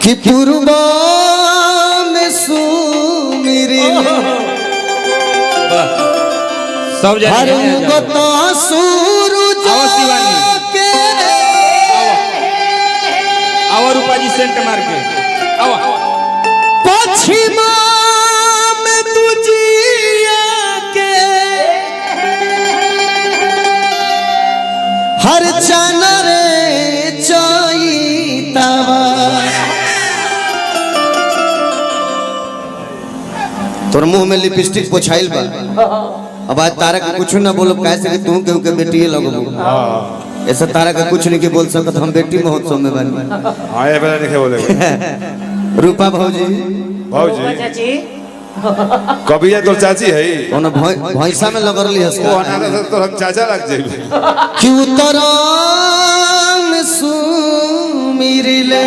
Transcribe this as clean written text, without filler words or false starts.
कि पूर्वा में सुमिरी सब हर उगता सूरज के आवा रूपा जी सेंट मार के आवा पश्चिमा में तुझिया के हर चनरे चैतवा तोर मुंह में लिपस्टिक पोछाइल बा अब आज तारा के कुछ ना बोलो कैसे कि तू केहू के बेटी लगबू ऐसा तारा का कुछ नहीं के बोल सकत हम बेटी महोत्सव में बनी हां ये बेटा नहीं बोलेगा रूपा भौजी चाची कभी ये तो चाची है कोनो भैंसा में लगल ली हस वो अनाथ से तो हम चाचा लग जाइबे क्यों तरंग सुमिरले